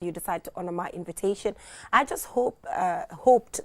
you decide to honor my invitation. I just hoped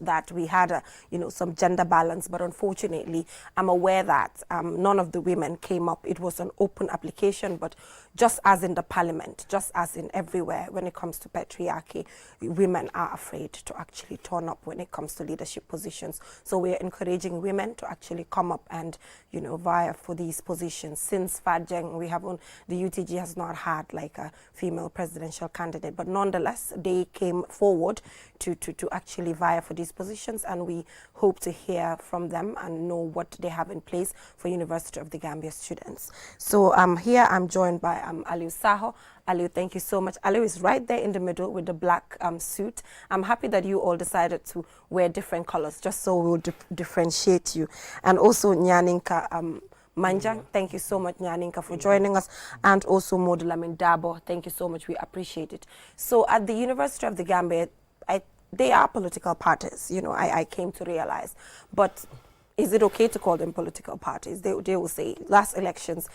that we had some gender balance, but unfortunately, I'm aware that none of the women came up. It was an open application, but just as in the parliament, just as in everywhere, when it comes to patriarchy, women are afraid to actually turn up when it comes to leadership positions. So we're encouraging women to actually come up and vie for these positions. Since Fadjeng, the UTG has not had like a female presidential candidate, but nonetheless, they came forward to actually vie for these positions, and we hope to hear from them and know what they have in place for University of the Gambia students. So here I'm joined by Aliu Saho. Aliu, thank you so much. Aliu is right there in the middle with the black suit. I'm happy that you all decided to wear different colors, just so we'll differentiate you. And also Nyaninka Manjang, thank you so much, Nyaninka, for joining us. And also Modulamin Dabo, thank you so much. We appreciate it. So at the University of the Gambia, they are political parties, I came to realize. But is it okay to call them political parties? They will say last elections,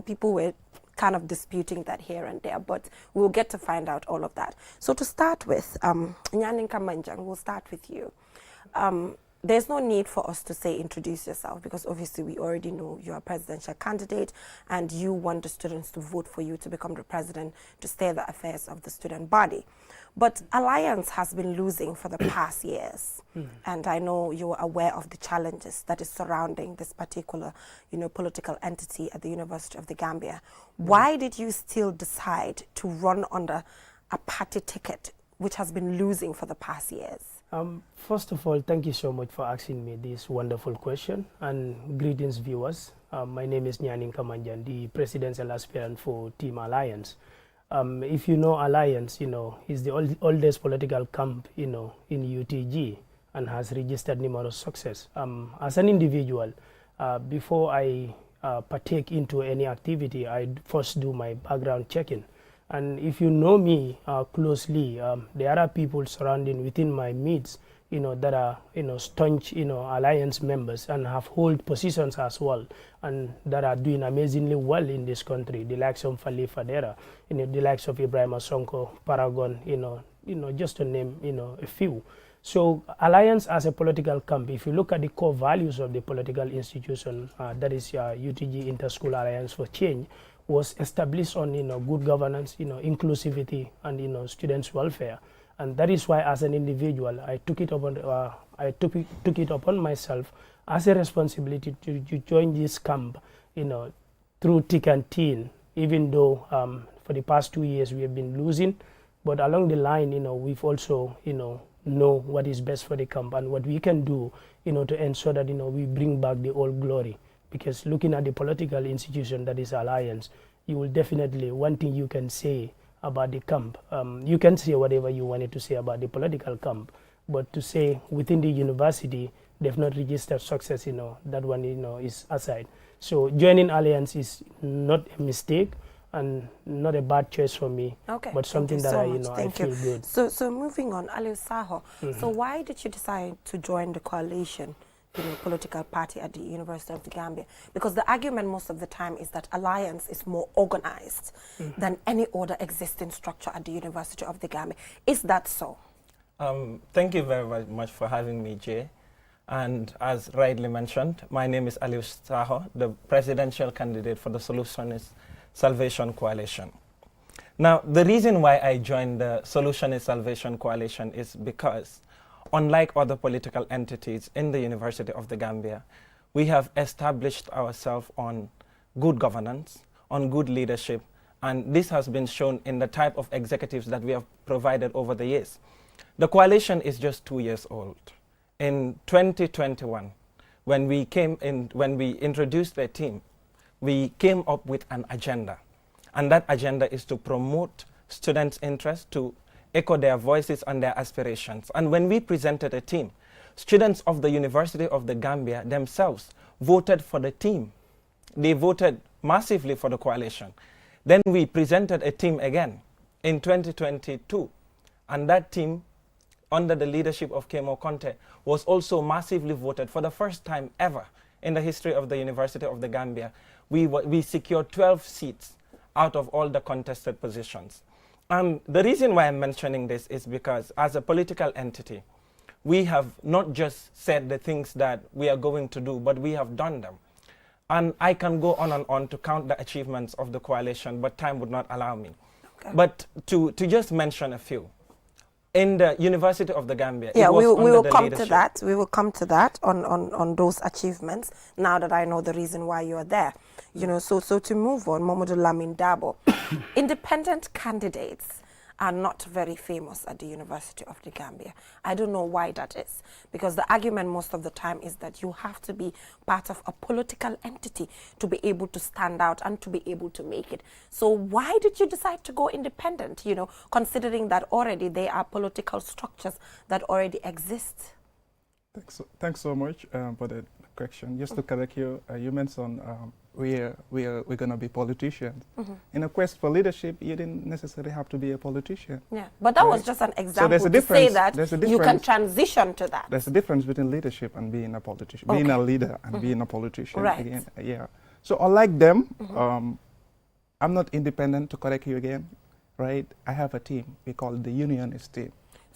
people were kind of disputing that here and there, but we'll get to find out all of that. So to start with, Nyaninka Manjang, we'll start with you. There's no need for us to say introduce yourself, because obviously we already know you're a presidential candidate and you want the students to vote for you to become the president to steer the affairs of the student body. But Alliance has been losing for the past years. And I know you're aware of the challenges that is surrounding this particular, political entity at the University of the Gambia. Why did you still decide to run under a party ticket which has been losing for the past years? First of all, thank you so much for asking me this wonderful question, and greetings viewers. My name is Nyaninka Manjang, the presidential aspirant for Team Alliance. If you know Alliance, is the oldest political camp, in UTG, and has registered numerous success. As an individual, before I partake into any activity, I first do my background checking. And if you know me closely, there are people surrounding within my midst, that are, staunch, Alliance members and have hold positions as well, and that are doing amazingly well in this country. The likes of Fali Fadera, the likes of Ibrahim Sonko, Paragon, just to name, a few. So Alliance as a political camp, if you look at the core values of the political institution, that is UTG Interschool Alliance for Change, was established on good governance, inclusivity, and students' welfare. And that is why, as an individual, I took it upon myself as a responsibility to join this camp, through thick and thin. Even though for the past 2 years we have been losing, but along the line, we've also, know what is best for the camp and what we can do, to ensure that we bring back the old glory. Because looking at the political institution that is Alliance, you will definitely, one thing you can say about the camp, you can say whatever you wanted to say about the political camp, but to say within the university, they've not registered success, that one, is aside. So joining Alliance is not a mistake and not a bad choice for me, but something that I feel good. So moving on, Aliu Saho, so why did you decide to join the coalition, political party at the University of the Gambia? Because the argument most of the time is that Alliance is more organized than any other existing structure at the University of the Gambia. Is that so? Thank you very much for having me, Jay. And as rightly mentioned, my name is Aliu Saho, the presidential candidate for the Solutionist Salvation Coalition. Now, the reason why I joined the Solutionist Salvation Coalition is because, unlike other political entities in the University of the Gambia, we have established ourselves on good governance, on good leadership, and this has been shown in the type of executives that we have provided over the years. The coalition is just 2 years old. In 2021, when we introduced the team, we came up with an agenda, and that agenda is to promote students' interest, to echo their voices and their aspirations. And when we presented a team, students of the University of the Gambia themselves voted for the team. They voted massively for the coalition. Then we presented a team again in 2022, and that team, under the leadership of Kemo Conte, was also massively voted for the first time ever in the history of the University of the Gambia. We secured 12 seats out of all the contested positions. The reason why I'm mentioning this is because as a political entity, we have not just said the things that we are going to do, but we have done them. And I can go on and on to count the achievements of the coalition, but time would not allow me. Okay. But to just mention a few. In the University of the Gambia, yeah, we will come to that. We will come to that on those achievements. Now that I know the reason why you are there, you know. So to move on, Mamadou Lamin Dabo, independent candidates are not very famous at the University of the Gambia. I don't know why that is, because the argument most of the time is that you have to be part of a political entity to be able to stand out and to be able to make it. So why did you decide to go independent, you know, considering that already there are political structures that already exist? Thanks so much for the question. Just to correct you, you mentioned we're going to be politicians. In a quest for leadership, you didn't necessarily have to be a politician. Yeah, but that was just an example to say that you can transition to that. There's a difference between leadership and being a politician, being a leader and being a politician. Right. Again, yeah. So unlike them, I'm not independent, to correct you again, right? I have a team. We call it the Unionist team.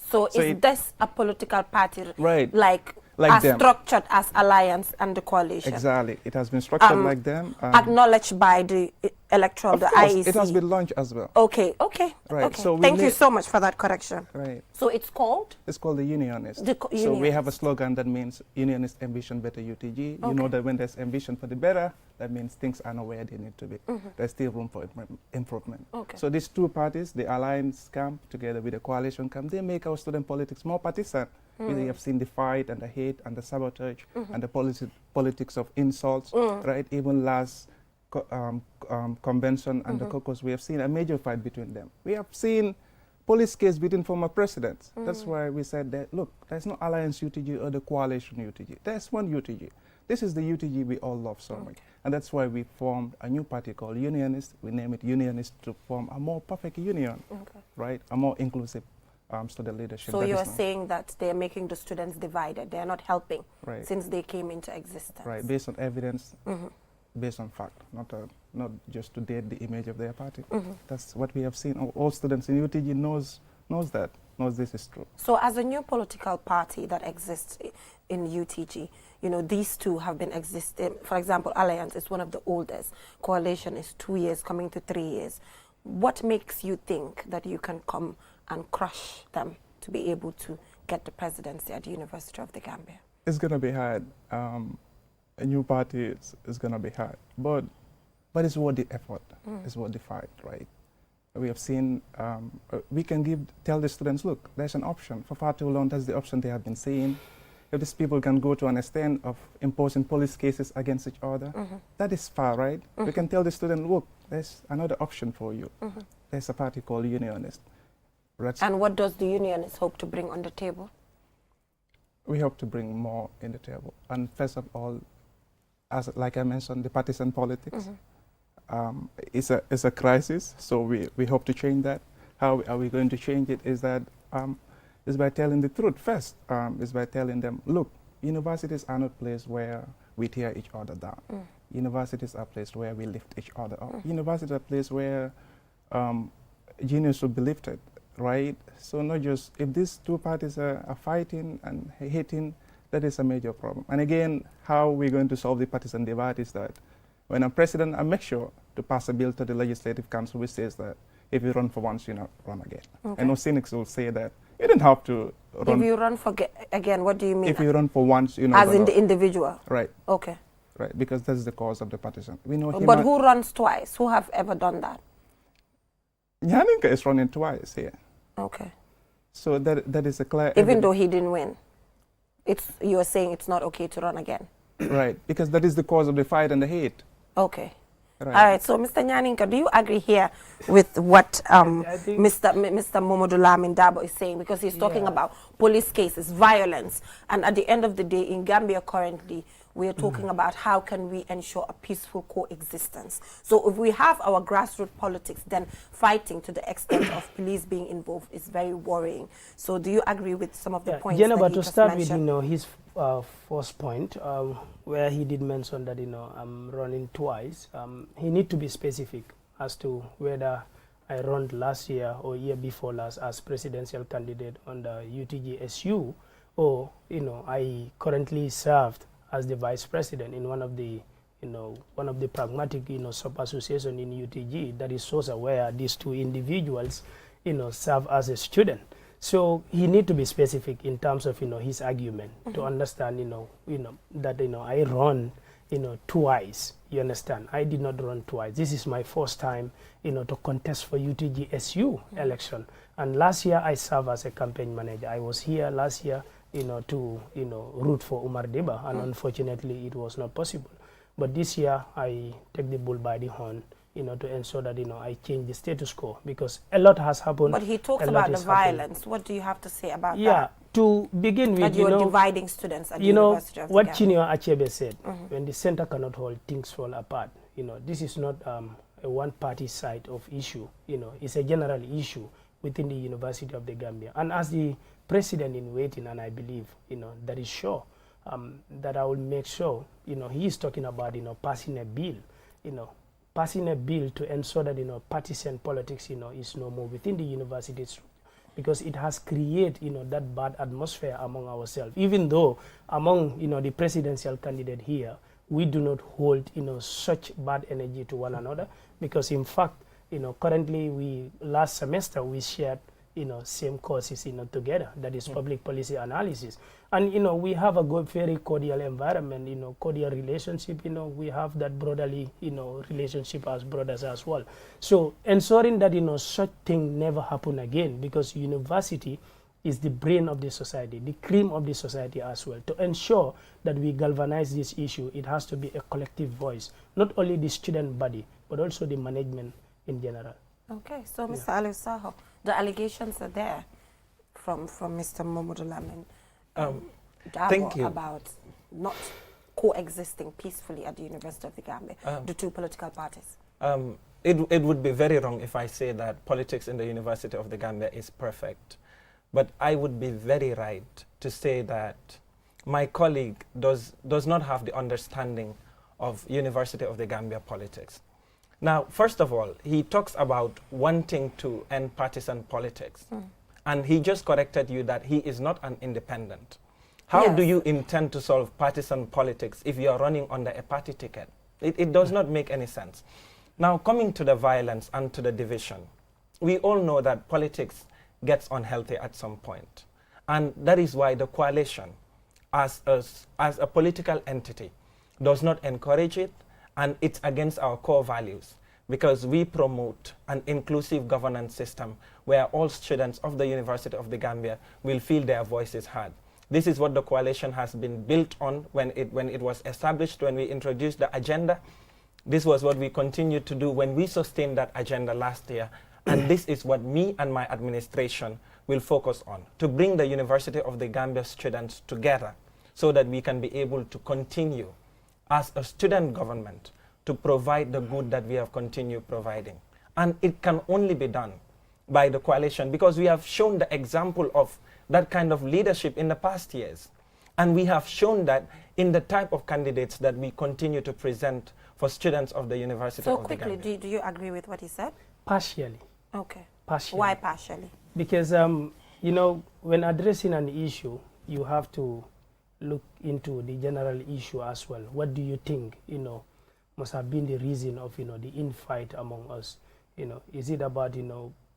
So is this a political party, right, like as them, structured as Alliance and the coalition? Exactly. It has been structured like them. Acknowledged by the electoral, the IEC. It has been launched as well. Okay, okay. Right. Okay. So thank you so much for that correction. Right. So it's called? It's called the Unionist. Unionist. So we have a slogan that means Unionist Ambition Better UTG. Okay. You know that when there's ambition for the better, that means things are not where they need to be. There's still room for improvement. Okay. So these two parties, the Alliance camp together with the coalition camp, they make our student politics more partisan. We have seen the fight and the hate and the sabotage and the politics of insults, right? Even last convention and the caucus, we have seen a major fight between them. We have seen police case between former presidents. That's why we said that, look, there's no Alliance UTG or the coalition UTG. There's one UTG. This is the UTG we all love so much. And that's why we formed a new party called Unionist. We name it Unionist to form a more perfect union, right? A more inclusive student leadership. So you are saying that they're making the students divided. They're not helping since they came into existence. Right, based on evidence, based on fact, not just to date the image of their party. That's what we have seen. All students in UTG knows this is true. So as a new political party that exists in UTG, you know, these two have been existing. For example, Alliance is one of the oldest. Coalition is 2 years, coming to 3 years. What makes you think that you can come and crush them to be able to get the presidency at the University of the Gambia? It's going to be hard. A new party is going to be hard. But it's worth the effort. It's worth the fight, right? We have seen, we can tell the students, look, there's an option. For far too long, that's the option they have been seeing. If these people can go to an extent of imposing police cases against each other, that is far, right? We can tell the student, look, there's another option for you. There's a party called Unionist. And what does the Unionists hope to bring on the table? We hope to bring more in the table. And first of all, like I mentioned, the partisan politics is a crisis. So we hope to change that. How are we going to change it? Is that is by telling the truth first. Is by telling them, look, universities are not a place where we tear each other down. Universities are a place where we lift each other up. Universities are a place where genius should be lifted, right? So not just, if these two parties are fighting and hating, that is a major problem. And again, how we're going to solve the partisan divide is that when I'm president, I make sure to pass a bill to the Legislative Council which says that if you run for once, you not run again. And no cynics will say that you didn't have to run. If you run for again, what do you mean? If you run for once, you know. As in the individual? Right. Okay. Right, because that's the cause of the partisan. We know. But who runs twice? Who have ever done that? Nyaninka is running twice here. Okay. So that is a clear. Even though he didn't win, you are saying it's not okay to run again. Right, because that is the cause of the fight and the hate. Okay. Right. All right. So, Mr. Nyaninka, do you agree here with what Mr. Mamadou Lamin Dabo is saying? Because he's talking about police cases, violence, and at the end of the day, in Gambia currently, we are talking about how can we ensure a peaceful coexistence. So if we have our grassroots politics, then fighting to the extent of police being involved is very worrying. So do you agree with some of the points that he to just start mentioned? with, his first point, where he did mention that, I'm running twice, he need to be specific as to whether I ran last year or year before last as presidential candidate on the UTG-SU, or I currently served as the vice president in one of the pragmatic sub-association in UTG that is SOSA, where these two individuals serve as a student. So he need to be specific in terms of his argument to understand that I run twice. You understand? I did not run twice. This is my first time to contest for UTG-SU election. And last year I served as a campaign manager. I was here last year to root for Umar Deba, and unfortunately it was not possible. But this year I take the bull by the horn to ensure that I change the status quo, because a lot has happened. But he talks about the violence. What do you have to say about that? Yeah, to begin with, that you're dividing students at the University of the what Gambia. Chinua Achebe said, when the center cannot hold, things fall apart. This is not a one-party side of issue. It's a general issue within the University of the Gambia. And as the president in waiting, and I believe that is sure, that I will make sure he is talking about passing a bill, passing a bill to ensure that partisan politics is no more within the universities, because it has created that bad atmosphere among ourselves. Even though among the presidential candidate here, we do not hold such bad energy to one another, because in fact currently last semester we shared same courses together, that is public policy analysis, and we have a good, very cordial environment, cordial relationship. We have that brotherly relationship as brothers as well. So ensuring that such thing never happen again, because university is the brain of the society, the cream of the society as well. To ensure that we galvanize this issue, it has to be a collective voice, not only the student body but also the management in general. Okay, so Mr. Aliou Sakho, the allegations are there from Mr. Mamadou Lamin Thank you. about not coexisting peacefully at the University of the Gambia, the two political parties. It would be very wrong if I say that politics in the University of the Gambia is perfect. But I would be very right to say that my colleague does not have the understanding of University of the Gambia politics. Now, first of all, he talks about wanting to end partisan politics. And he just corrected you that he is not an independent. How do you intend to solve partisan politics if you are running under a party ticket? It does not make any sense. Now, coming to the violence and to the division, we all know that politics gets unhealthy at some point. And that is why the coalition, as a political entity, does not encourage it, and it's against our core values, because we promote an inclusive governance system where all students of the University of the Gambia will feel their voices heard. This is what the coalition has been built on when it was established, when we introduced the agenda. This was what we continued to do when we sustained that agenda last year. And this is what me and my administration will focus on, to bring the University of the Gambia students together so that we can be able to continue as a student government to provide the good that we have continued providing. And it can only be done by the coalition, because we have shown the example of that kind of leadership in the past years. And we have shown that in the type of candidates that we continue to present for students of the University of the Gambia. So quickly, do you agree with what he said? Partially. Okay. Partially. Why partially? Because, when addressing an issue, you have to look into the general issue as well. What do you think, must have been the reason of, the infight among us? Is it about,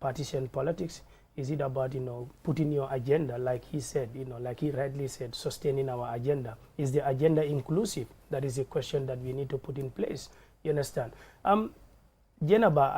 partisan politics? Is it about, putting your agenda, like he said, like he rightly said, sustaining our agenda? Is the agenda inclusive? That is a question that we need to put in place. You understand? Jenaba,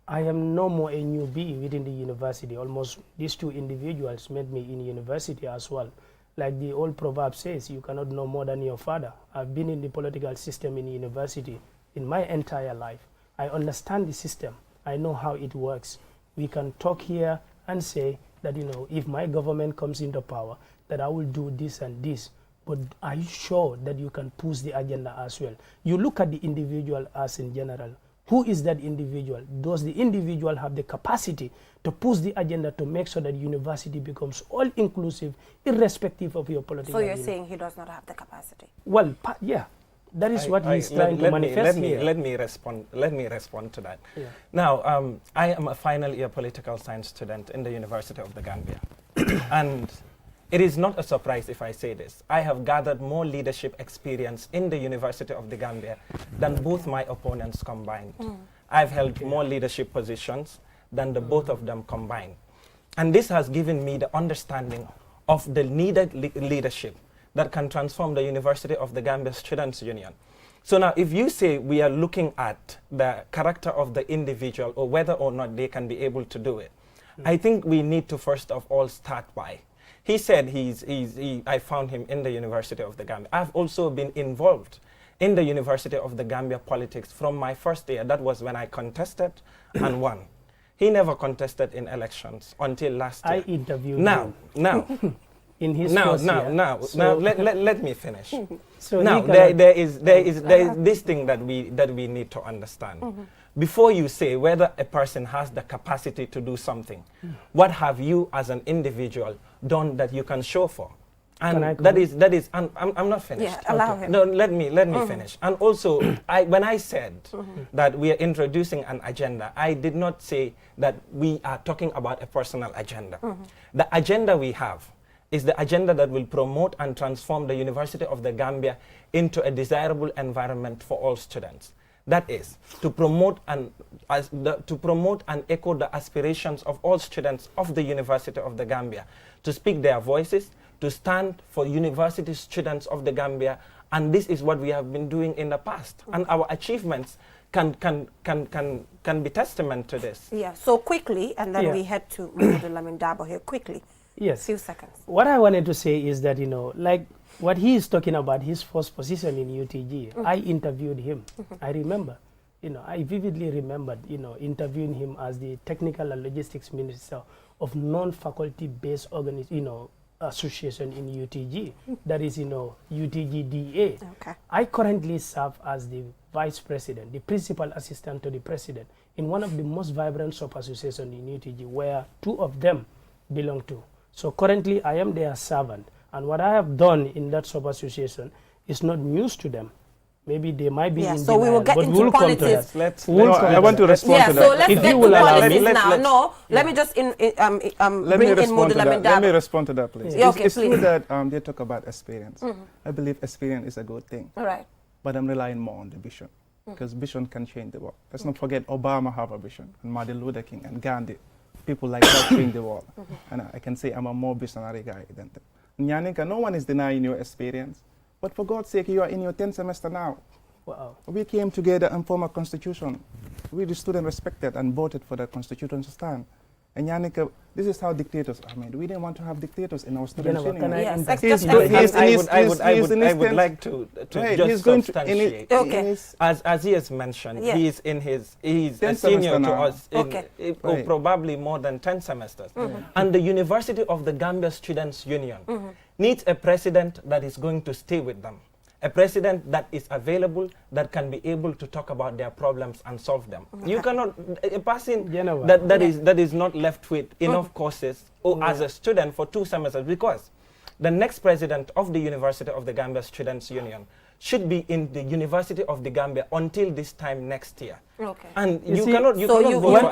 I am no more a newbie within the university. Almost these two individuals met me in university as well. Like the old proverb says, you cannot know more than your father. I've been in the political system in university in my entire life. I understand the system. I know how it works. We can talk here and say that, if my government comes into power, that I will do this and this. But are you sure that you can push the agenda as well? You look at the individual as in general. Who is that individual? Does the individual have the capacity to push the agenda to make sure that university becomes all-inclusive, irrespective of your political So you're view? saying he does not have the capacity? Well, yeah. That is what he's trying to manifest here. Let me respond to that. Yeah. Now, I am a final year political science student in the University of the Gambia. And it is not a surprise if I say this. I have gathered more leadership experience in the University of the Gambia than both my opponents combined. I've held more leadership positions than the both of them combined. And this has given me the understanding of the needed leadership that can transform the University of the Gambia Students' Union. So now, if you say we are looking at the character of the individual or whether or not they can be able to do it, I think we need to first of all start by. He said I found him in the University of the Gambia. I've also been involved in the University of the Gambia politics from my first year. That was when I contested and won. He never contested in elections until last year. I interviewed him. Now. In his first year. Now, let me finish. So now, there is this thing that we need to understand. Before you say whether a person has the capacity to do something, what have you as an individual done that you can show for? And that is, I'm not finished. Yeah, allow him. No, let me finish. And also, when I said that we are introducing an agenda, I did not say that we are talking about a personal agenda. The agenda we have is the agenda that will promote and transform the University of the Gambia into a desirable environment for all students. That is, to promote and echo the aspirations of all students of the University of the Gambia, to speak their voices, to stand for university students of the Gambia, and this is what we have been doing in the past. And our achievements can be testament to this. Yeah, so quickly, and then we head to Mamadou Lamin Dabo here quickly. Yes. Few seconds. What I wanted to say is that, like what he is talking about, his first position in UTG, I interviewed him. I remember, I vividly remembered, interviewing him as the Technical and Logistics Minister of non-faculty based association in UTG. That is, UTGDA. Okay. I currently serve as the Vice President, the Principal Assistant to the President in one of the most vibrant sub-associations in UTG, where two of them belong to. So currently, I am their servant, and what I have done in that sub-association is not news to them. Maybe they might be in so we will get but into we'll politics. I want to respond to that. So let's If get you to will allow politics me. now. Let me just bring in Mamadou Lamin Dabo. Let me respond to that, please. Yeah, okay, it's true please. that they talk about experience. I believe experience is a good thing. All right. But I'm relying more on the vision, because vision can change the world. Let's not forget Obama have a vision, and Martin Luther King and Gandhi. People like that change the world. And I can say I'm a more visionary guy than them. Nyaninka, no one is denying your experience. But for God's sake, you are in your 10th semester now. Wow. We came together and formed a constitution. We, the students, respected and voted for the constitution to stand. And Nyaninka, this is how dictators are made. We didn't want to have dictators in our students' union. Yes, I would like to just substantiate. Okay. As he has mentioned, he is a senior to us, or probably more than 10 semesters. And the University of the Gambia Students' Union needs a president that is going to stay with them. A president that is available, that can be able to talk about their problems and solve them. You cannot, a person that is not left with enough courses or as a student for 2 semesters, because the next president of the University of the Gambia Students' Union should be in the University of the Gambia until this time next year. Okay. And you cannot vote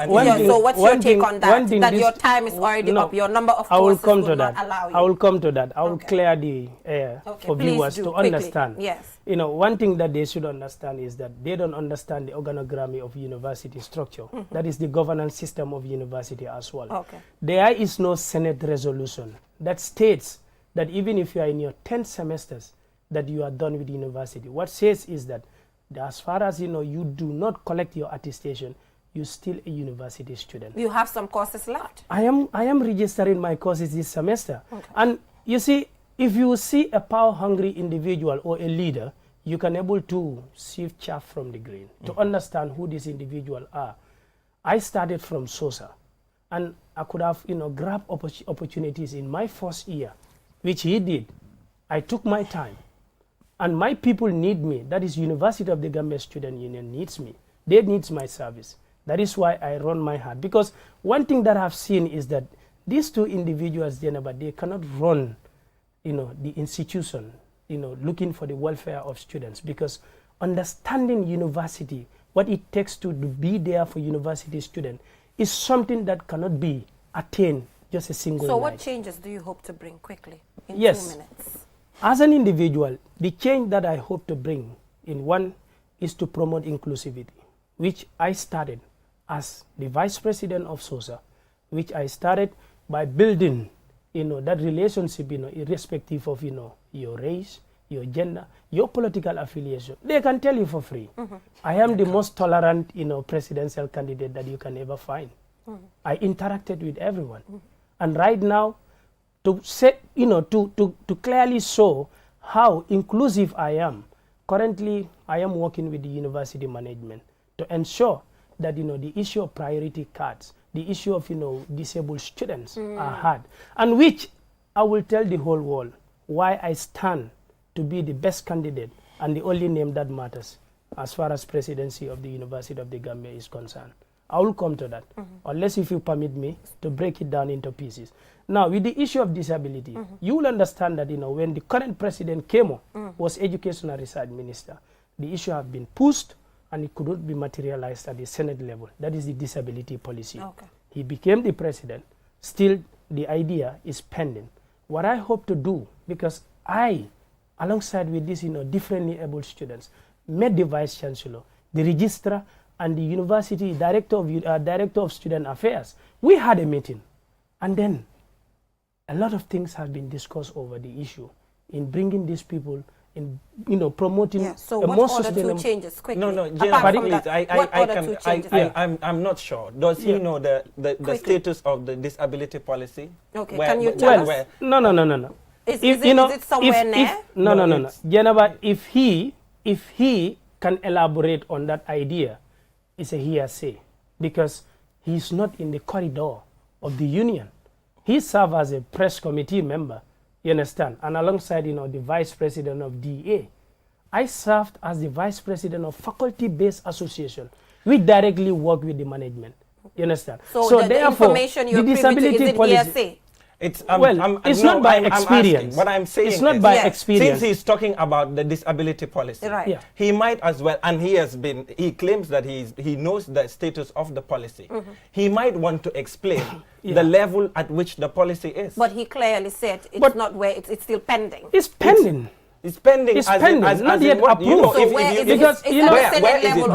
for anything. So what's your take on that? That your time is already up, your number of courses will not allow you. I will come to that. I will clear the air for viewers to understand. Yes. One thing that they should understand is that they don't understand the organography of university structure. That is the governance system of university as well. Okay. There is no Senate resolution that states that even if you are in your 10 semesters, that you are done with university. What says is that as far as you do not collect your attestation, you're still a university student. You have some courses left. I am registering my courses this semester. Okay. And you see, if you see a power-hungry individual or a leader, you can able to sift chaff from the grain, to understand who these individuals are. I started from SOSA, and I could have grabbed opportunities in my first year, which he did. I took my time. And my people need me. That is, University of the Gambia Student Union needs me. They need my service. That is why I run my heart. Because one thing that I've seen is that these two individuals, they cannot run, the institution, looking for the welfare of students, because understanding university, what it takes to be there for university students, is something that cannot be attained just a single So night. what changes do you hope to bring quickly in Yes. 2 minutes? As an individual, the change that I hope to bring in one is to promote inclusivity, which I started as the vice president of SOSA, which I started by building, that relationship, irrespective of, your race, your gender, your political affiliation. They can tell you for free. I am the most tolerant, presidential candidate that you can ever find. I interacted with everyone. And right now, to set, to clearly show how inclusive I am, currently I am working with the university management to ensure that, the issue of priority cards, the issue of, disabled students are had, and which I will tell the whole world why I stand to be the best candidate and the only name that matters as far as presidency of the University of the Gambia is concerned. I will come to that, unless if you permit me to break it down into pieces. Now, with the issue of disability, you will understand that, when the current president Kemo was Educational Research Minister, the issue have been pushed and it could not be materialized at the Senate level. That is the disability policy. Okay. He became the president. Still, the idea is pending. What I hope to do, because I, alongside with these, differently able students, met the vice chancellor, the registrar, and the university director of student affairs. We had a meeting, and then a lot of things have been discussed over the issue in bringing these people in, promoting Yeah. So a what more are the sustainable. two changes quickly? No, Apart Jennifer, from please, that, what are the two changes? I'm not sure. Does he know the Quickly. status of the disability policy? Okay, can you tell us? No. Is If, it somewhere near? No. Geneva, if he can elaborate on that idea, it's a hearsay, because he's not in the corridor of the union. He served as a press committee member, you understand, and alongside, the vice president of DA. I served as the vice president of faculty-based association. We directly work with the management, you understand. So the therefore, information you're the privy to, is disability it policy, hearsay? It's it's not by experience. What I'm saying it's not is, by Yes. experience. since he's talking about the disability policy, Right. Yeah. he might as well, and he claims that he knows the status of the policy. He might want to explain the level at which the policy is. But he clearly said it's But- not where it's still pending. It's pending. It's pending. It's as pending, in, as, not as in yet what? You know, approved. So if where you, is because, it? you It's know, at the where Senate is it? level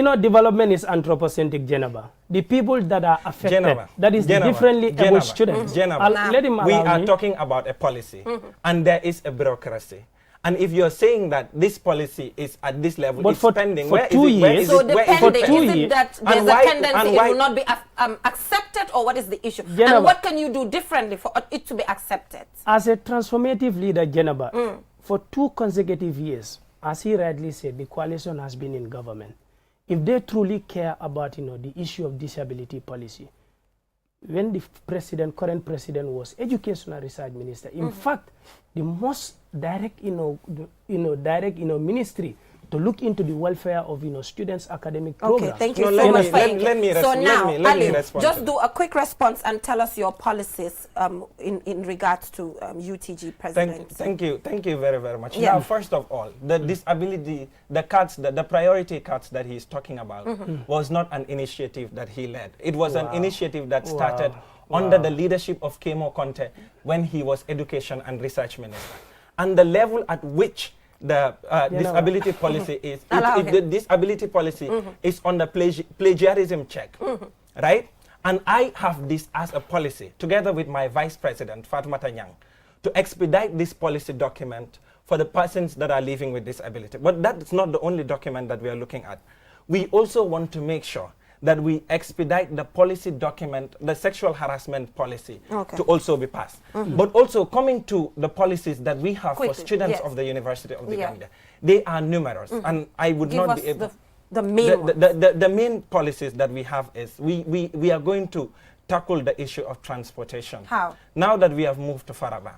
already. Development is anthropocentric, Geneva. The people that are affected, Geneva, that is the Geneva, differently able Geneva, students. Geneva. Let him We allow are me. talking about a policy, and there is a bureaucracy. And if you're saying that this policy is at this level, But it's for- pending, for where is 2 it? Where years- is So it? the Where is it pending, two is years. it that And there's why- a tendency and it why- will not be accepted, or what is the issue? Geneva. And what can you do differently for it to be accepted? As a transformative leader, Geneva, for 2 consecutive years, as he rightly said, the coalition has been in government. If they truly care about, the issue of disability policy, when the current president was Educational Research Minister, in fact, the most direct, ministry to look into the welfare of, students' academic programs. Okay, thank you No, so let much me- for let- it. let me So res- now, let me Ali, respond just to do a quick response and tell us your policies in regards to UTG presidency. Thank you very, very much. Yeah. Now, first of all, the disability, the cards, the priority cards that he's talking about was not an initiative that he led. It was an Wow. initiative that Wow. started under the leadership of Kemo Conte when he was Education and Research Minister. And the level at which the disability policy is, Allow the him. disability policy is on the plagiarism check, right? And I have this as a policy, together with my Vice President, Fatoumata Nyang, to expedite this policy document for the persons that are living with disability. But that's not the only document that we are looking at. We also want to make sure that we expedite the policy document, the sexual harassment policy, Okay. to also be passed. But also coming to the policies that we have Quickly, for students yes. of the University of the Yeah. Gambia, they are numerous, and I would Give not us be able. the main ones. The main policies that we have is we are going to tackle the issue of transportation. How? Now that we have moved to Faraba,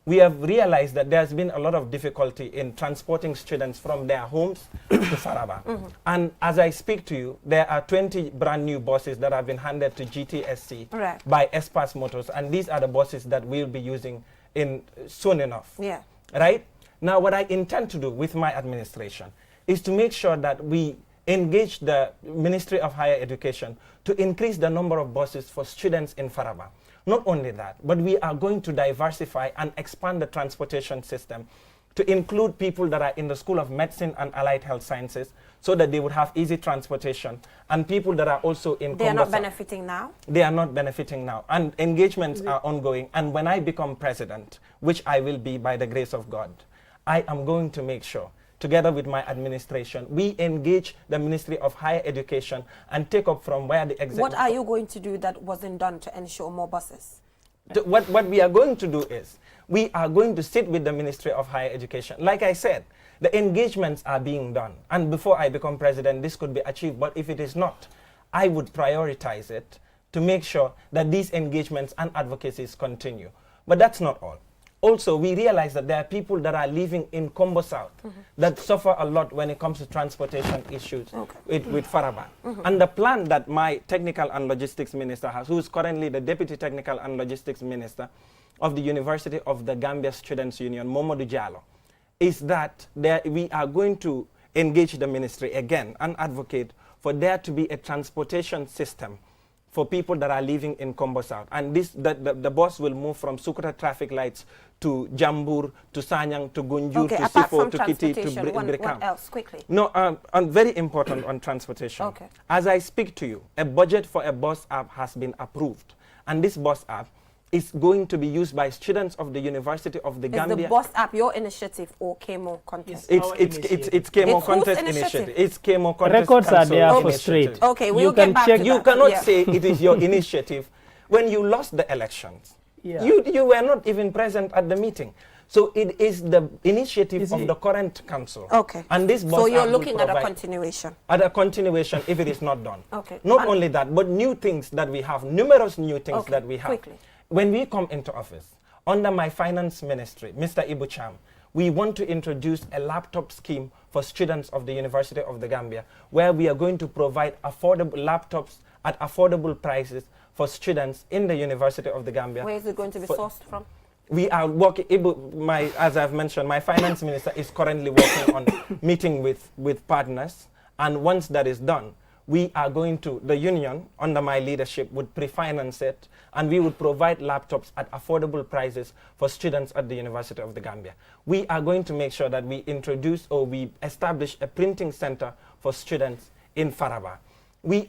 we have realized that there's been a lot of difficulty in transporting students from their homes to Faraba. And as I speak to you, there are 20 brand new buses that have been handed to GTSC Right. by Espas Motors, and these are the buses that we'll be using in soon enough. Yeah. Right? Now, what I intend to do with my administration is to make sure that we engage the Ministry of Higher Education to increase the number of buses for students in Faraba. Not only that, but we are going to diversify and expand the transportation system to include people that are in the School of Medicine and Allied Health Sciences so that they would have easy transportation, and people that are also in They are not Kombasa. benefiting now? They are not benefiting now. And engagements are ongoing. And when I become president, which I will be by the grace of God, I am going to make sure, together with my administration, we engage the Ministry of Higher Education and take up from where the executive... What are you going to do that wasn't done to ensure more buses? What we are going to do is, we are going to sit with the Ministry of Higher Education. Like I said, the engagements are being done. And before I become president, this could be achieved. But if it is not, I would prioritize it to make sure that these engagements and advocacies continue. But that's not all. Also, we realize that there are people that are living in Combo South that suffer a lot when it comes to transportation issues with Faraba. And the plan that my technical and logistics minister has, who is currently the deputy technical and logistics minister of the University of the Gambia Students' Union, Momodou Diallo, is that we are going to engage the ministry again and advocate for there to be a transportation system for people that are living in Combo South. And the bus will move from Sukuta traffic lights to Jambur, to Sanyang, to Gunjur, to Sifo, to Kiti, to Brikam. What else, quickly? No, very important on transportation. Okay. As I speak to you, a budget for a bus app has been approved. And this bus app is going to be used by students of the University of the Gambia. Is the bus app your initiative or KMO contest? It's KMO It's contest whose initiative. initiative? It's KMO contest. Records are Council there for initiative. straight. Okay, we'll You get can back check- to You that. cannot Yeah. say it is your initiative when you lost the elections. Yeah. You were not even present at the meeting. So it is the initiative Is of it- the current council. Okay. And this bus So you're app will looking at a provide- continuation. At a continuation if it is not done. Okay. Not And- only that, but new things that we have, numerous new things Okay, that we have. quickly. When we come into office, under my finance ministry, Mr. Ibu Cham, we want to introduce a laptop scheme for students of the University of the Gambia, where we are going to provide affordable laptops at affordable prices for students in the University of the Gambia. Where is it going to be For- sourced from? We are working, as I've mentioned, my finance minister is currently working on meeting with partners. And once that is done, we are going to, the union, under my leadership, would pre-finance it, and we would provide laptops at affordable prices for students at the University of the Gambia. We are going to make sure that we introduce or we establish a printing center for students in Faraba. These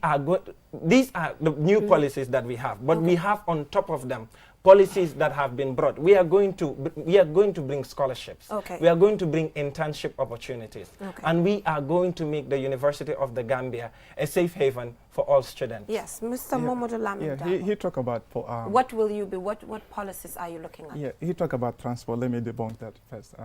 are the new policies that we have, but we have on top of them policies that have been brought. We are going to bring scholarships. Okay. We are going to bring internship opportunities. Okay. And we are going to make the University of the Gambia a safe haven for all students. Yes, Mr. Momodou Lamin Yeah, he talked about... what will you be, what policies are you looking at? Yeah, he talked about transport. Let me debunk that first.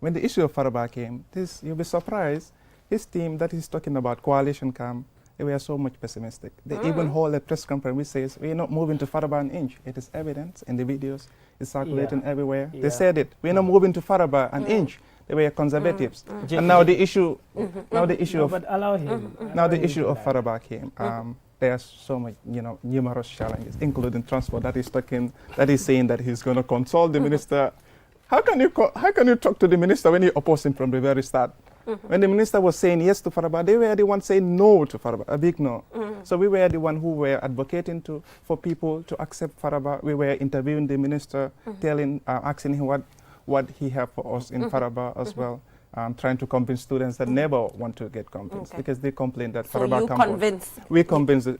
When the issue of Faraba came, you'll be surprised, his team that he's talking about, coalition camp, they were so much pessimistic. They even hold a press conference which says, we're not moving to Faraba an inch. It is evident in the videos. It's circulating everywhere. Yeah. They said it. We're not moving to Faraba an inch. They were conservatives. And now the issue, But allow him. now the issue of Faraba came. There's so much, numerous challenges, including transport. That is saying that he's going to consult the minister. How can you talk to the minister when you oppose him from the very start? When the minister was saying yes to Faraba, they were the ones saying no to Faraba, a big no. So we were the one who were advocating for people to accept Faraba. We were interviewing the minister, asking him what he had for us in Faraba as well. Trying to convince students that never want to get convinced because they complain that So Faraba you campus. convince We convince and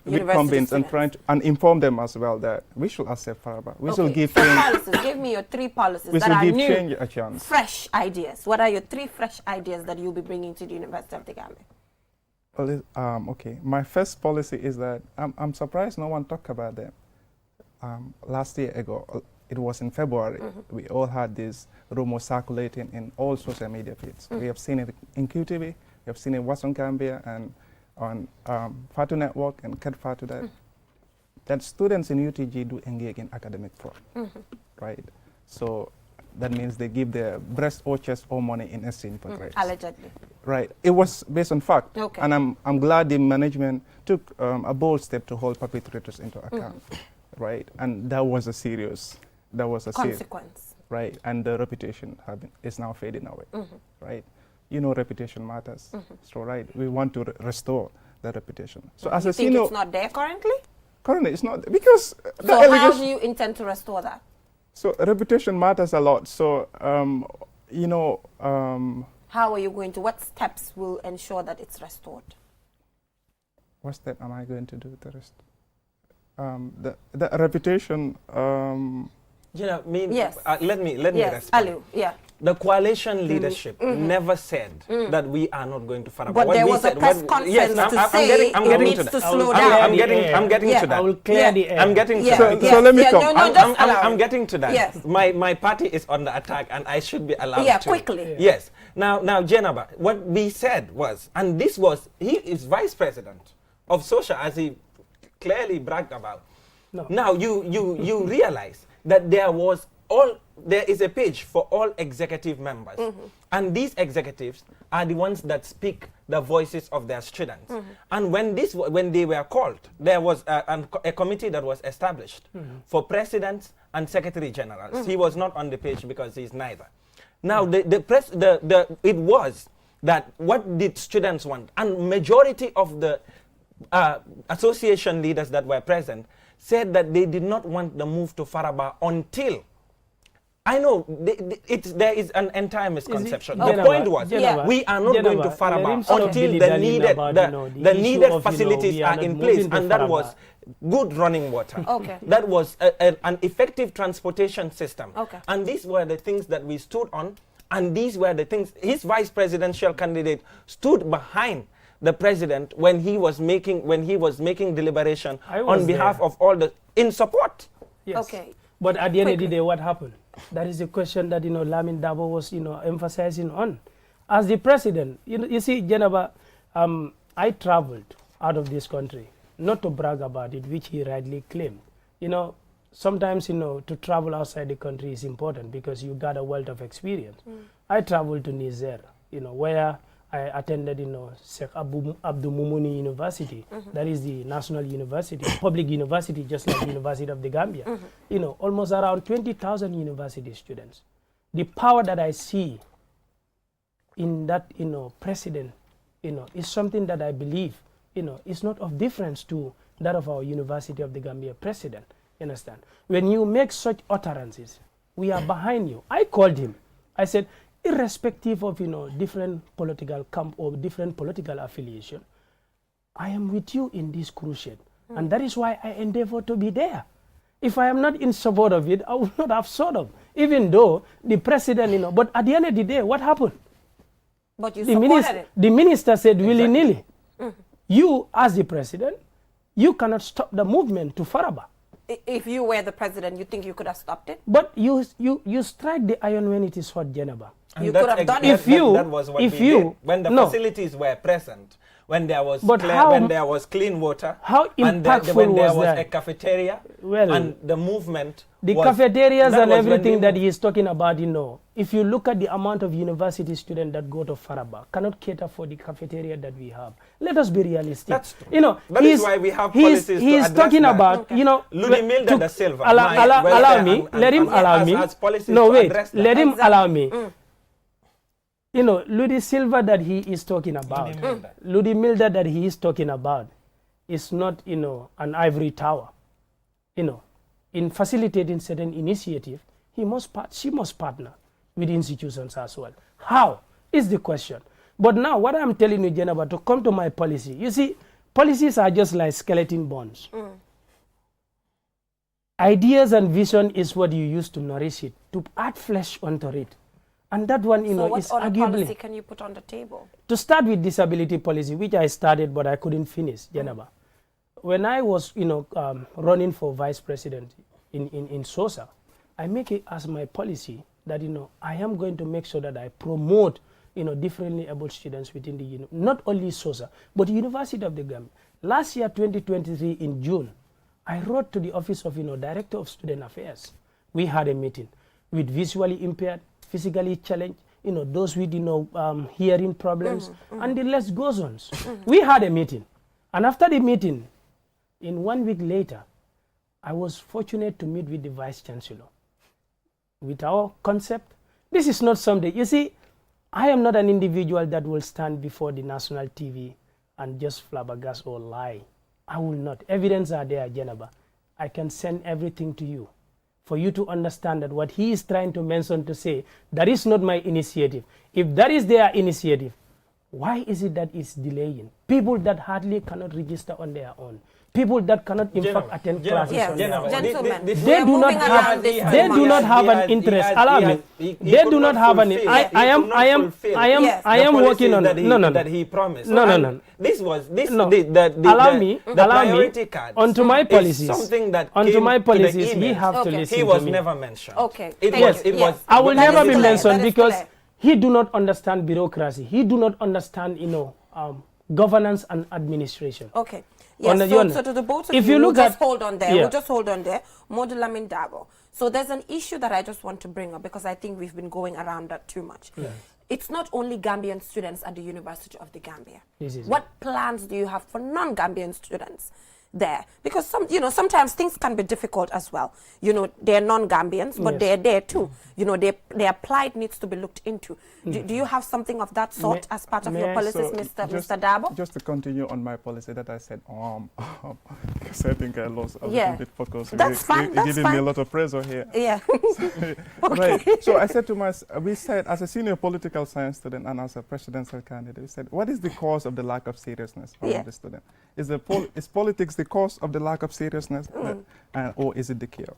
students. trying to inform them as well that we should accept Faraba. We should give so change. policies. Give me your 3 policies We that should are give new, change a chance. fresh ideas. What are your 3 fresh ideas that you'll be bringing to the University of the Gambia? Well, okay. My first policy is that I'm surprised no one talked about them. Last year ago, it was in February, we all had this rumor circulating in all social media feeds. We have seen it in QTV, we have seen it in Watson Gambia and on Fatu Network and Cat Fatu that students in UTG do engage in academic fraud, right? So that means they give their breast or chest or money in exchange for grades. Allegedly. Right. It was based on fact. Okay. And I'm glad the management took a bold step to hold perpetrators into account. Right. And that was a serious, Consequence. right? And the reputation is now fading away, right? You know, reputation matters. So, right, we want to restore the reputation. So, as you a think senior, it's not there currently? currently it's not, because the So how allegation. do you intend to restore that? So reputation matters a lot. So, you know, How are you going to, what steps will ensure that it's restored? what step am I going to do the rest? The reputation, You know, Yes. let me Yes, respond. Aliu, yeah. The coalition leadership never said that we are not going to Faraba. But What there we was a said- press what- conference yes, to I'm say getting, I'm it getting needs to to that. slow I'm, down. I'm getting, I'm getting Yeah. to I that. will clear Yeah. the air. I'm getting to Yeah, that. yeah, So let me yeah, come. No, no, I'm, just I'm, allow I'm it. getting to that. Yes. My party is under attack, and I should be allowed Yeah, to. quickly. Yeah. Yes. Now, Jenaba, what we said was, and this was, he is vice president of SOSHA, as he clearly bragged about. No. Now you realize that there is a page for all executive members, and these executives are the ones that speak the voices of their students. And when they were called, there was a committee that was established for presidents and secretary generals. He was not on the page because he's neither. Now it was that what did students want, and majority of the association leaders that were present said that they did not want the move to Faraba until, I know there is an entire misconception. The point was, we are not going to Faraba until the needed facilities are in place, and that was good running water. Okay. That was an effective transportation system. Okay. And these were the things that we stood on, and these were the things his vice presidential candidate stood behind the president when he was making deliberation on behalf of all the in support. Yes. Okay. But at the end of the day, what happened? That is the question that Lamin Dabo was emphasizing on. As the president, you see, Jenaba, I traveled out of this country, not to brag about it, which he rightly claimed. Sometimes to travel outside the country is important because you got a wealth of experience. I traveled to Niger, where I attended, Sheikh Abdul Mumuni University. That is the national university, public university, just like the University of the Gambia. Almost around 20,000 university students. The power that I see in that, president, is something that I believe, is not of difference to that of our University of the Gambia president. You understand? When you make such utterances, we are behind you. I called him. I said, irrespective of different political camp or different political affiliation, I am with you in this crusade, and that is why I endeavor to be there. If I am not in support of it, I would not have sort of, even though the president, but at the end of the day, what happened? But you supported it. The minister said willy-nilly. You, as the president, you cannot stop the movement to Faraba. If you were the president, you think you could have stopped it? But you strike the iron when it is hot, Jenaba. You could have done it. That was what we did. When the facilities were present, when there was clean water, how impactful when there was was that? a cafeteria, Well, and the movement. The cafeterias and everything that he is talking about, if you look at the amount of university students that go to Faraba, cannot cater for the cafeteria that we have. Let us be realistic. That's true. That is why we have policies to address He's talking that. about, Ludimilda da Silva. Allow me. Let him allow me. No, wait. Let him allow me. Ludi Silva that he is talking about, Ludimilda that he is talking about is not, an ivory tower. In facilitating certain initiative, she must partner with institutions as well. How is the question? But now what I'm telling you, Jenaba, to come to my policy, you see, policies are just like skeleton bones. Ideas and vision is what you use to nourish it, to add flesh onto it. And that one, so what is other arguably... policy can you put on the table? To start with disability policy, which I started but I couldn't finish, Jenaba. When I was, running for vice president in SOSA, I make it as my policy that, I am going to make sure that I promote, differently able students within the, not only SOSA, but the University of the Gambia. Last year, 2023, in June, I wrote to the Office of, Director of Student Affairs. We had a meeting with visually impaired, physically challenged, those with, hearing problems, and the list goes on. We had a meeting. And after the meeting, in 1 week later, I was fortunate to meet with the Vice Chancellor. with our concept. This is not something, you see, I am not an individual that will stand before the national TV and just flabbergast or lie. I will not. Evidence are there, Jenaba. I can send everything to you for you to understand that what he is trying to mention to say, that is not my initiative. If that is their initiative, why is it that it's delaying? People that hardly cannot register on their own. People that cannot in fact attend classes Yes. on their own. Gentlemen, They we are do not moving have. around this They too do much. not have an interest. Allow me. They do not have an. Yes. I am working on it. No. That he promised. No. This was this. No. The Allow me. priority card. Onto my is policies. something that Onto came my to the policies. He email. have to Okay. listen He was to me. never mentioned. Okay. It Thank was. you. It Yes. was. I will That never is be clear. mentioned That is because clear. he do not understand bureaucracy. He do not understand, governance and administration. Okay. On Yes, the- so to the both of if you, you we'll look just at- hold on there. yeah. We'll just hold on there. Modulamin Dabo. So there's an issue that I just want to bring up because I think we've been going around that too much. Yeah. It's not only Gambian students at the University of the Gambia. This is What plans do you have for non-Gambian students there? Because sometimes things can be difficult as well. They're non-Gambians, but Yes. they're there too. Their plight needs to be looked into. Do you have something of that sort May- as part of may your I- policies, Mr. Dabo? Just to continue on my policy that I said, because I think I lost a Yeah. little bit focus. That's fine, You're that's giving me fine. a lot of pressure here. Yeah. Right. So I said to we said, as a senior political science student and as a presidential candidate, we said, what is the cause of the lack of seriousness among Yeah. the student? Is politics the cause of the lack of seriousness, or is it the cure?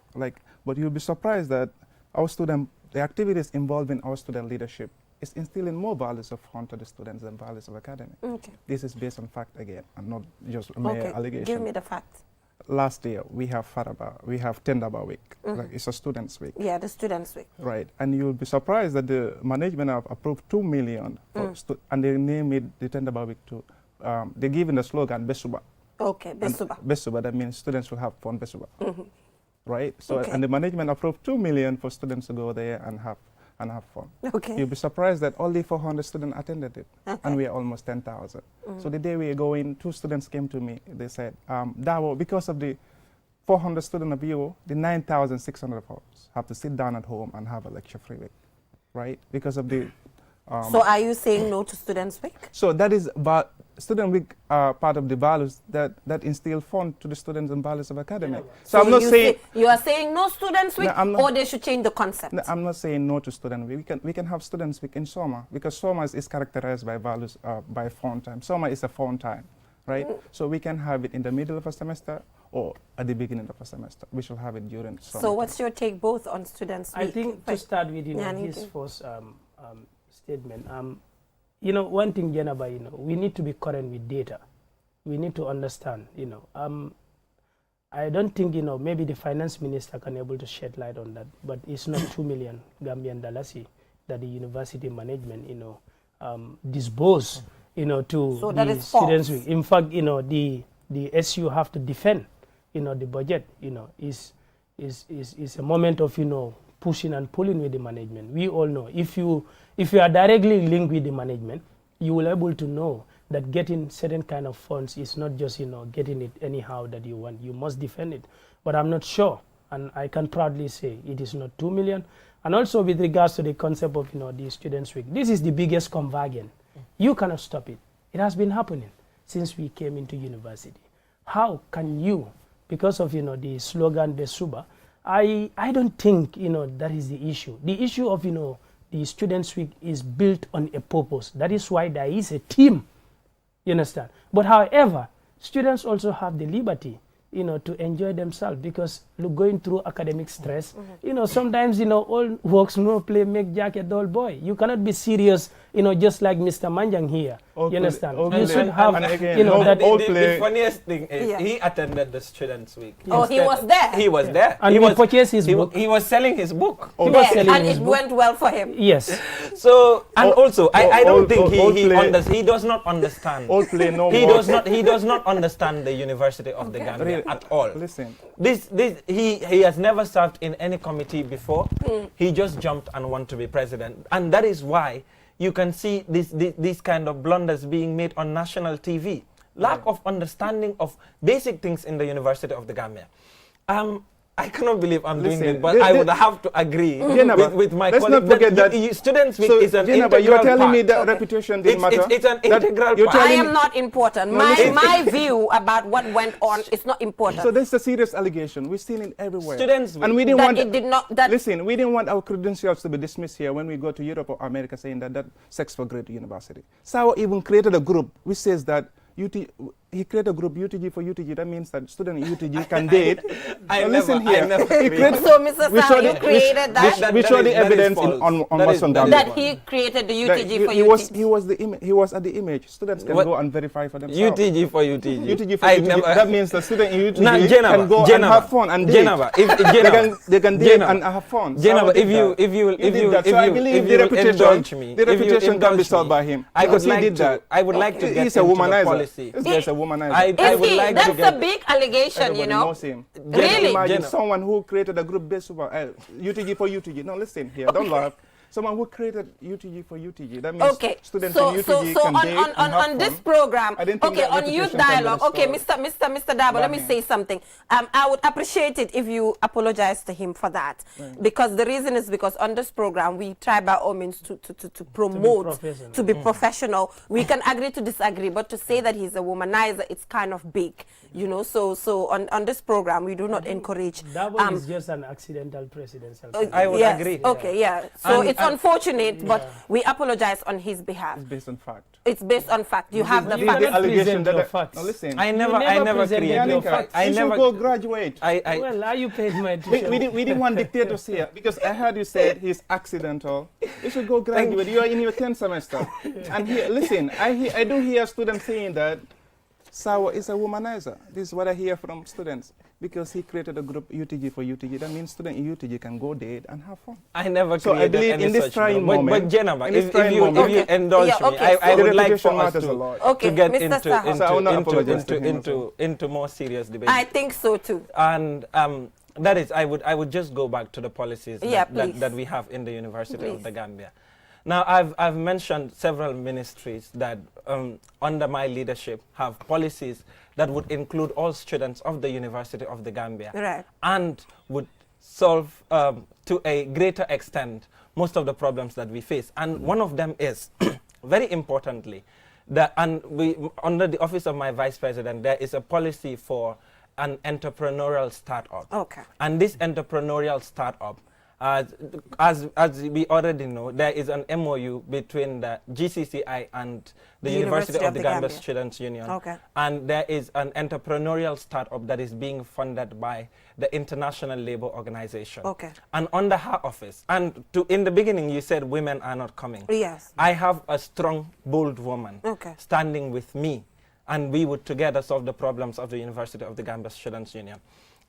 But you'll be surprised that the activities involving our student leadership is instilling more values of fun to the students than values of academic. Okay. This is based on fact again, and not just mere Okay. allegation. Give me the facts. Last year we have Tendaba Week. It's a students' week. Yeah, the students' week. Right, and you'll be surprised that the management have approved 2 million, and they name it the Tendaba Week too. They're giving the slogan Besuba. Okay, And Besuba. Besuba, that means students will have fun Besuba. Right, so Okay. and the management approved 2 million for students to go there and have fun. Okay. You'll be surprised that only 400 students attended it, and we are almost 10,000. So the day we are going, 2 students came to me. They said, Dawo, because of the 400 students of you, the 9,600 of us have to sit down at home and have a lecture-free week, right? Because of the... So are you saying no to Students' Week? So that is Student Week part of the values that instill fun to the students and values of academic. So I'm not saying... You are saying no Students' Week, No, I'm not- or they should change the concept? No, I'm not saying no to Student Week. We can have Students Week in summer because summer is characterized by values, by fun time. Summer is a fun time, right? So we can have it in the middle of a semester or at the beginning of a semester. We shall have it during summer. So what's your take both on Students' Week? I think to start with, Yeah, his thank you. first statement. One thing, Jenaba, we need to be current with data. We need to understand, I don't think, maybe the finance minister can able to shed light on that, but it's not 2 million Gambian dollars that the university management, disburse, to So that the is false. students' week. In fact, the SU have to defend, the budget, is a moment of, pushing and pulling with the management. We all know if you are directly linked with the management, you will able to know that getting certain kind of funds is not just getting it anyhow that you want. You must defend it. But I'm not sure, and I can proudly say it is not 2 million. And also with regards to the concept of the Students' Week, this is the biggest convergence. You cannot stop it. It has been happening since we came into university. How can you, because of the slogan Besuba, I don't think that is the issue. The issue of the Students' Week is built on a purpose. That is why there is a team. You understand? But however, students also have the liberty to enjoy themselves because going through academic stress, sometimes all works no play make Jack a dull boy. You cannot be serious, just like Mr. Manjang here. You understand? You should have, and again, that. The funniest thing is Yeah. he attended the Students' Week. Oh, he was there? He was there. And he purchased his book. He was selling his book. He was Yes, selling and his it book. went well for him. Yes. So and also I don't think all he play- he does not understand. All play no He more. does not understand the University of the Gambia Really, at all. Listen, He has never served in any committee before. He just jumped and wanted to be president, and that is why you can see these kind of blunders being made on national TV. Lack of understanding of basic things in the University of the Gambia. I cannot believe I'm doing Listen, it, but I would have to agree with my let's colleague. not forget that Students week so, is an Jenaba, integral you're telling me part. that reputation didn't matter. It's an integral you're part. I telling am me- not important. No, my listen. my view about what went on is not important. So that's a serious allegation. We've seen it everywhere. Students and we didn't that want it did not. That listen, we didn't want our credentials to be dismissed here when we go to Europe or America saying that sex for grade university. Sawa even created a group which says that he created a group UTG for UTG. That means that student in UTG can date. Listen here. so, Mr. Sal, you created that. We showed the evidence on Muslim Gambia. That he created the UTG for UTG. He was at the image. Students can go and verify for themselves. UTG for UTG. UTG for UTG. That means the student in UTG can go and Geneva, have fun and date. They can date and have fun. Geneva, if you indulge me, the reputation can be solved by him. I would like to get He's a into the womanizer. policy. This guy's a womanizer. I would like to That's get a big allegation, Everybody you know. knows him. Really? Imagine someone who created a group based over UTG for UTG. No, listen here. Don't laugh. Someone who created UTG for UTG. That means students in UTG can date and have on this fun. program, I didn't think okay, that on Youth reputation can be Dialogue, okay, restored. Mr. Dabo, let me say something. I would appreciate it if you apologize to him for that, because the reason is because on this program we try by all means to promote, to be professional. We can agree to disagree, but to say that he's a womanizer, it's kind of big, you know. So on this program we do not encourage. Dabo is just an accidental presidential. I would agree. Okay, yeah. So it's unfortunate, but we apologize on his behalf. It's based on fact. It's based on fact. You have the You fact. cannot allegation present your that facts. no, listen. I never present created your your facts. I you never should go graduate. Well, are you paid my tuition? We didn't want dictators here because I heard you said he's accidental. You should go graduate. You are in your 10th semester. And here, listen, I do hear students saying that Sawa is a womanizer. This is what I hear from students because he created a group UTG for UTG. That means students in UTG can go date and have fun. I never So I created believe any in this such trying law. moment. But Geneva, in this if trying you moment- indulge Yeah, me, okay, I so- would like for Reputation us matters a lot. Okay, to get Mr. Saha. So I will not apologize to him into more serious debate. I think so too. And that is, I would just go back to the policies Yeah, that we have in the University of the Gambia. Now, I've mentioned several ministries that under my leadership have policies that would include all students of the University of the Gambia, Right. and would solve to a greater extent most of the problems that we face. And one of them is, very importantly, under the office of my vice president, there is a policy for an entrepreneurial startup. Okay. And this entrepreneurial startup, as we already know, there is an MOU between the GCCI and the University of the Gambia Students' Union. Okay. And there is an entrepreneurial startup that is being funded by the International Labour Organization. Okay. And under her office, and in the beginning you said women are not coming. Yes. I have a strong, bold woman standing with me, and we would together solve the problems of the University of the Gambia Students' Union.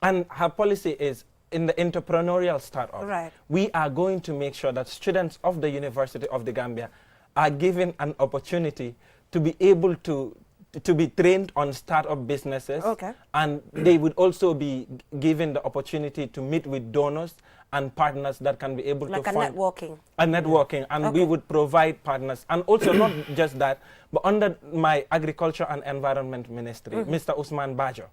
And her policy is, in the entrepreneurial startup, we are going to make sure that students of the University of the Gambia are given an opportunity to be able to be trained on startup businesses, and they would also be given the opportunity to meet with donors and partners that can be able to fund networking, and we would provide partners. And also not just that, but under my Agriculture and Environment Ministry, Mr. Usman Bajo,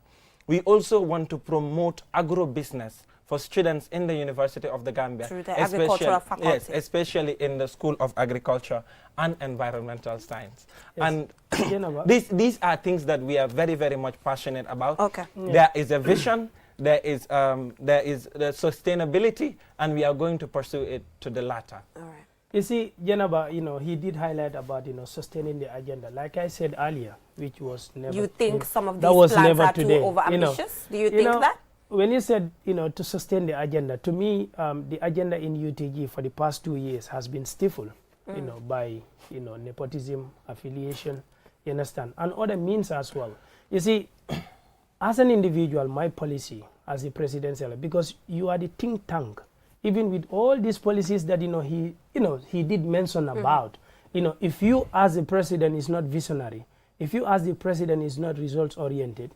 we also want to promote agro-business for students in the University of the Gambia, through the agricultural faculty. Yes, especially in the School of Agriculture and Environmental Science. Yes. And these are things that we are very, very much passionate about. There is a vision, there is the sustainability, and we are going to pursue it to the latter. All right. You see, Janaba, he did highlight about, sustaining the agenda. Like I said earlier, which was never... You think some of these plans are too over-ambitious? Do you think that? When you said, to sustain the agenda, to me, the agenda in UTG for the past 2 years has been stifled, by, nepotism, affiliation, you understand, and other means as well. You see, as an individual, my policy as a presidential, because you are the think tank, even with all these policies that, he did mention about, if you as a president is not visionary, if you as the president is not results-oriented,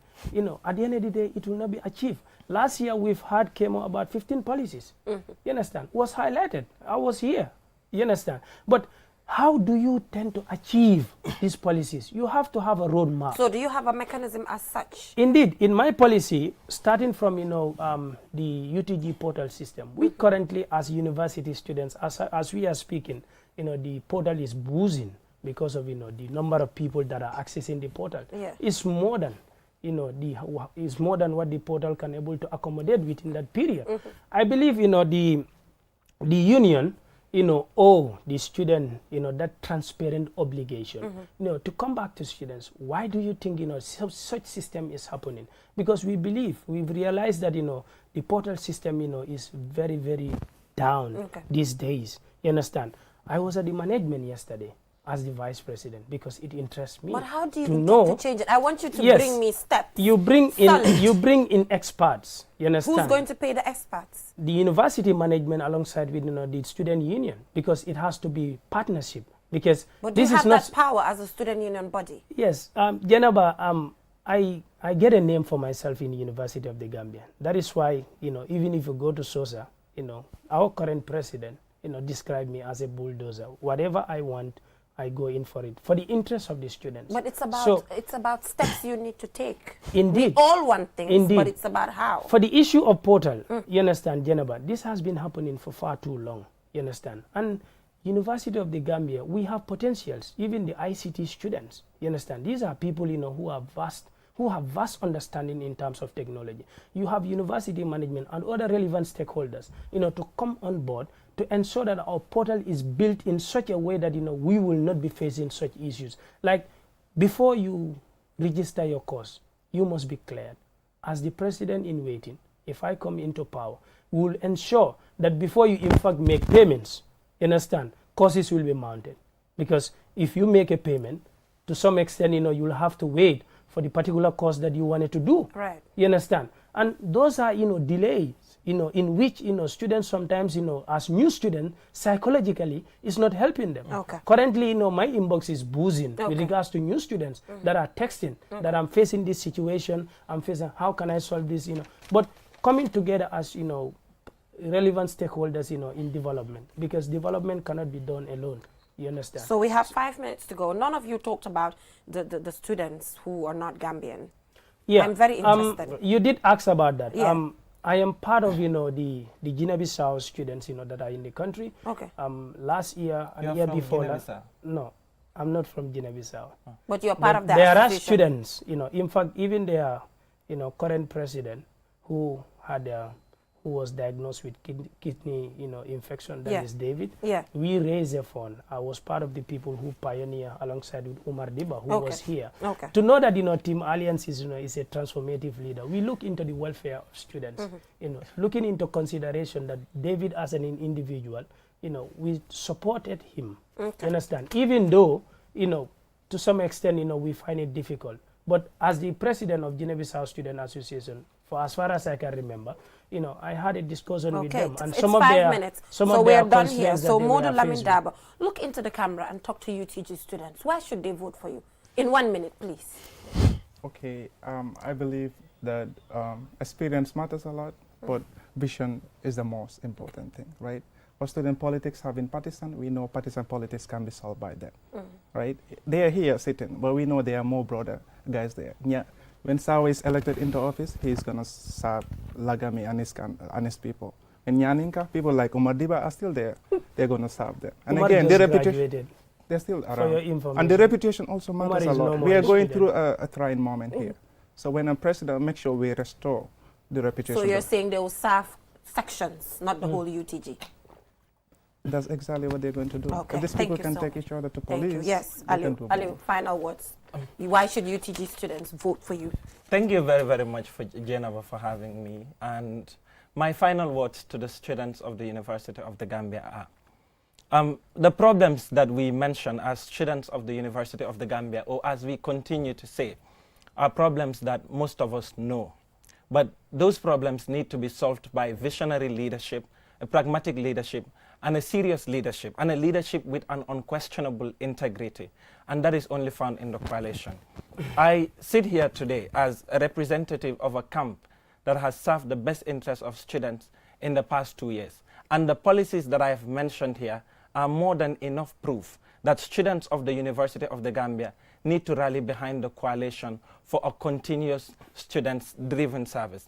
at the end of the day, it will not be achieved. Last year, we've had came out about 15 policies. You understand? Was highlighted. I was here. You understand? But how do you tend to achieve these policies? You have to have a roadmap. So do you have a mechanism as such? Indeed, in my policy, starting from the UTG portal system, we currently, as university students, as we are speaking, the portal is booming because of the number of people that are accessing the portal. Yeah. It's more than is more than what the portal can able to accommodate within that period. I believe the union owe the student that transparent obligation to come back to students. Why do you think such system is happening? Because we've realized that the portal system is very, very down these days. You understand? I was at the management yesterday as the vice president because it interests me. But how do you to intend know to change it? I want you to Yes. bring me steps. you bring in experts. You understand? Who's going to pay the experts? The university management alongside with the student union, because it has to be partnership. Because But do you this have is not that power as a student union body? yes, Janaba, I get a name for myself in the University of the Gambia. That is why even if you go to SOSA, our current president describe me as a bulldozer. Whatever I want, I go in for it for the interest of the students. But it's about So, it's about steps you need to take. Indeed. We all want things, Indeed. but it's about how. For the issue of portal, you understand, Jenaba, this has been happening for far too long, you understand. And University of the Gambia, we have potentials, even the ICT students, you understand. These are people, who have vast understanding in terms of technology. You have university management and other relevant stakeholders, to come on board to ensure that our portal is built in such a way that, we will not be facing such issues. Like, before you register your course, you must be cleared. As the president in waiting, if I come into power, we will ensure that before you in fact make payments, you understand, courses will be mounted. Because if you make a payment, to some extent, you'll have to wait for the particular course that you wanted to do. Right. You understand? And those are, delays, in which, students sometimes, as new students, psychologically, it's not helping them. Okay. Currently, my inbox is boozing with Okay. regards to new students that are texting, that I'm facing this situation, I'm facing, how can I solve this, But coming together as, relevant stakeholders, in development, because development cannot be done alone. You understand? So we have 5 minutes to go. None of you talked about the students who are not Gambian. Yeah, I'm very interested. You did ask about that. Yeah. I am part of, the Guinea-Bissau students, that are in the country. Okay. Last year and You're year from before Guinea-Bissau? no, I'm not from Guinea-Bissau. But you're part But of that there are association. students, in fact, even their, current president who had who was diagnosed with kidney, infection. That is Yeah. David. Yeah. We raised a fund. I was part of the people who pioneer alongside with Umar Diba, who Okay. was here. Okay. To know that Team Alliance is is a transformative leader. We look into the welfare of students. Looking into consideration that David as an individual, we supported him. Okay. You understand? Even though to some extent we find it difficult. But as the president of Guinea-Bissau Student Association, for as far as I can remember, I had a discussion with Okay, them, and it's some of 5 their minutes. some So of we're their done here. concerns that So they Modu were Lamin faced with. Daba, look into the camera and talk to UTG students. Why should they vote for you? In 1 minute, please. Okay, I believe that experience matters a lot, but vision is the most important thing, right? For student politics having partisan, we know partisan politics can be solved by them, right? They are here sitting, but we know there are more broader guys there. Yeah. When Sawa is elected into office, he's going to serve Lagami and his people. When Nyaninka, people like Umar Diba are still there. They're going to serve them. And Umar again, just their reputation, graduated. they're still For around. your information. And the reputation also Umar matters a is no lot. more We a are going student. through a trying moment here. So when a president, make sure we restore the reputation. So you're that- saying they will serve sections, not the whole UTG. That's exactly what they're going to do. Okay, If these thank people you can so take much. each other to Thank police, you. Yes, they can Aliu, do Aliu, more. final words. Why should UTG students vote for you? Thank you very, very much for Geneva for having me. And my final words to the students of the University of the Gambia are, the problems that we mention as students of the University of the Gambia, or as we continue to say, are problems that most of us know. But those problems need to be solved by visionary leadership, a pragmatic leadership, and a serious leadership, and a leadership with an unquestionable integrity. And that is only found in the coalition. I sit here today as a representative of a camp that has served the best interests of students in the past 2 years. And the policies that I have mentioned here are more than enough proof that students of the University of the Gambia need to rally behind the coalition for a continuous students-driven service.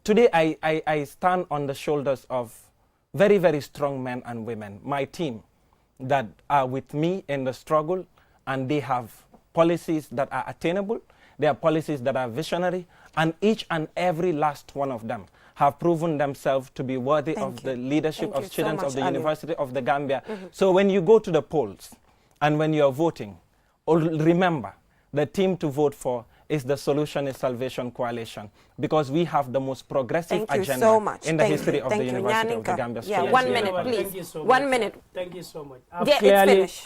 Today, I stand on the shoulders of very, very strong men and women, my team, that are with me in the struggle, and they have policies that are attainable, they are policies that are visionary, and each and every last one of them have proven themselves to be worthy of the leadership of students of the University of the Gambia. So when you go to the polls and when you are voting, remember the team to vote for is the Solutionist Salvation Coalition, because we have the most progressive agenda in the history of the University of the Gambia. Yeah, 1 minute, please. Thank you so 1 much. minute. Thank you so much.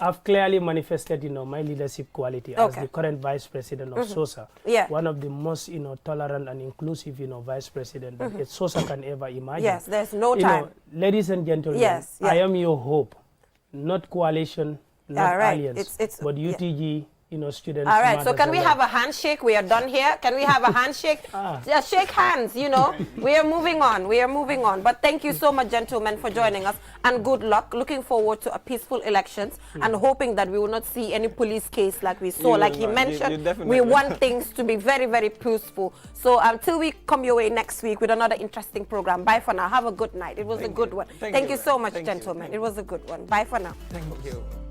I've clearly manifested, my leadership quality as the current Vice President of SOSA. Yeah. One of the most, tolerant and inclusive, Vice President that SOSA can ever imagine. Yes, there's no time. Ladies and gentlemen, I am your hope, not coalition, not alliance, but UTG. Students. All right, so can we have a handshake? We are done here. Can we have a handshake? Just shake hands, We are moving on. We are moving on. But thank you so much, gentlemen, for joining us. And good luck. Looking forward to a peaceful elections and hoping that we will not see any police case like we saw. Like he mentioned, we want things to be very, very peaceful. So until we come your way next week with another interesting program. Bye for now. Have a good night. It was a good one. Thank you so much, gentlemen. It was a good one. Bye for now. Thank you.